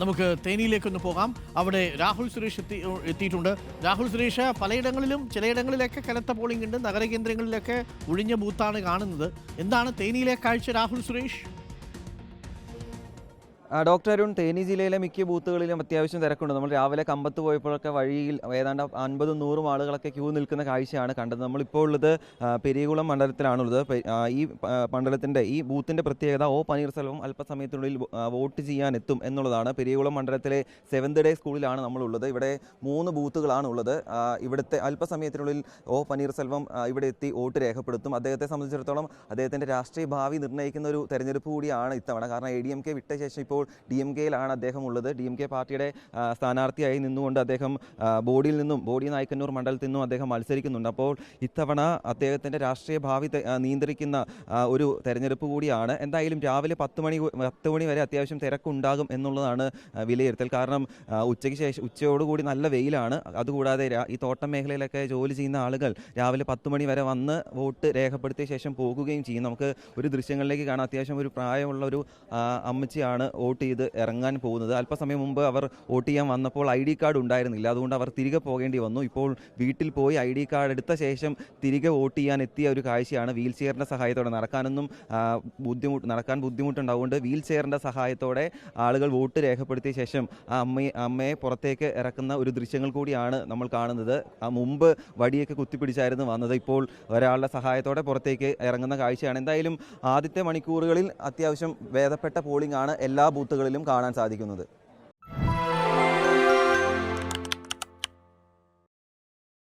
നമുക്ക് തേനിയിലേക്കൊന്ന് പോകാം. അവിടെ രാഹുൽ സുരേഷ് എത്തിയിട്ടുണ്ട്. രാഹുൽ സുരേഷ്, പലയിടങ്ങളിലും ചിലയിടങ്ങളിലൊക്കെ കനത്ത പോളിംഗ് ഉണ്ട്, നഗരകേന്ദ്രങ്ങളിലൊക്കെ ഒഴിഞ്ഞ ബൂത്താണ് കാണുന്നത്. എന്താണ് തേനിയിലെ കാഴ്ച രാഹുൽ സുരേഷ്? ഡോക്ടർ അരുൺ, തേനി ജില്ലയിലെ മിക്ക ബൂത്തുകളിലും അത്യാവശ്യം തിരക്കുണ്ട്. നമ്മൾ രാവിലെ കമ്പത്ത് പോയപ്പോഴൊക്കെ വഴിയിൽ ഏതാണ്ട് 50-100 ആളുകളൊക്കെ ക്യൂ നിൽക്കുന്ന കാഴ്ചയാണ് കണ്ടത്. നമ്മളിപ്പോൾ ഉള്ളത് പെരിയകുളം മണ്ഡലത്തിലാണുള്ളത്. ഈ മണ്ഡലത്തിൻ്റെ ഈ ബൂത്തിൻ്റെ പ്രത്യേകത ഒ പനീർസെൽവം അല്പസമയത്തിനുള്ളിൽ വോട്ട് ചെയ്യാനെത്തും എന്നുള്ളതാണ്. പെരിയകുളം മണ്ഡലത്തിലെ 7th ഡേ സ്കൂളിലാണ് നമ്മളുള്ളത്. ഇവിടെ 3 ബൂത്തുകളാണ് ഉള്ളത്. ഇവിടുത്തെ അല്പസമയത്തിനുള്ളിൽ ഒ പനീർസെൽവം ഇവിടെ എത്തി വോട്ട് രേഖപ്പെടുത്തും. അദ്ദേഹത്തെ സംബന്ധിച്ചിടത്തോളം അദ്ദേഹത്തിൻ്റെ രാഷ്ട്രീയ ഭാവി നിർണ്ണയിക്കുന്ന ഒരു തെരഞ്ഞെടുപ്പ് കൂടിയാണ് ഇത്തവണ. കാരണം ADMK വിട്ട ശേഷം ഇപ്പോൾ DMK-യിലാണ് അദ്ദേഹം ഉള്ളത്. DMK പാർട്ടിയുടെ സ്ഥാനാർത്ഥിയായി നിന്നുകൊണ്ട് അദ്ദേഹം ബോഡി നായ്ക്കന്നൂർ മണ്ഡലത്തിൽ നിന്നും അദ്ദേഹം മത്സരിക്കുന്നുണ്ട്. അപ്പോൾ ഇത്തവണ അദ്ദേഹത്തിൻ്റെ രാഷ്ട്രീയ ഭാവി നിയന്ത്രിക്കുന്ന ഒരു തെരഞ്ഞെടുപ്പ് കൂടിയാണ്. എന്തായാലും രാവിലെ 10 മണി വരെ അത്യാവശ്യം തിരക്കുണ്ടാകും എന്നുള്ളതാണ് വിലയിരുത്തൽ. കാരണം ഉച്ചയോടുകൂടി നല്ല വെയിലാണ്. അതുകൂടാതെ ഈ തോട്ടം മേഖലയിലൊക്കെ ജോലി ചെയ്യുന്ന ആളുകൾ രാവിലെ 10 മണി വരെ വന്ന് വോട്ട് രേഖപ്പെടുത്തിയ ശേഷം പോകുകയും ചെയ്യും. നമുക്ക് ഒരു ദൃശ്യങ്ങളിലേക്ക് കാണാം. അത്യാവശ്യം ഒരു പ്രായമുള്ള ഒരു അമ്മച്ചിയാണ് വോട്ട് ചെയ്ത് ഇറങ്ങാൻ പോകുന്നത്. അല്പസമയം മുമ്പ് അവർ വോട്ട് ചെയ്യാൻ വന്നപ്പോൾ ID കാർഡ് ഉണ്ടായിരുന്നില്ല. അതുകൊണ്ട് അവർ തിരികെ പോകേണ്ടി വന്നു. ഇപ്പോൾ വീട്ടിൽ പോയി ID കാർഡ് എടുത്ത ശേഷം തിരികെ വോട്ട് ചെയ്യാൻ എത്തിയ ഒരു കാഴ്ചയാണ്. വീൽ ചെയറിൻ്റെ സഹായത്തോടെ നടക്കാൻ ബുദ്ധിമുട്ടുണ്ടാവുകൊണ്ട് വീൽ ചെയറിൻ്റെ സഹായത്തോടെ ആളുകൾ വോട്ട് രേഖപ്പെടുത്തിയ ശേഷം അമ്മയെ പുറത്തേക്ക് ഇറക്കുന്ന ഒരു ദൃശ്യങ്ങൾ കൂടിയാണ് നമ്മൾ കാണുന്നത്. മുമ്പ് വടിയൊക്കെ കുത്തിപ്പിടിച്ചായിരുന്നു വന്നത്. ഇപ്പോൾ ഒരാളുടെ സഹായത്തോടെ പുറത്തേക്ക് ഇറങ്ങുന്ന കാഴ്ചയാണ്. എന്തായാലും ആദ്യത്തെ മണിക്കൂറുകളിൽ അത്യാവശ്യം ഭേദപ്പെട്ട പോളിംഗ് ആണ് എല്ലാ ബൂത്തുകളിലും കാണാൻ സാധിക്കുന്നത്.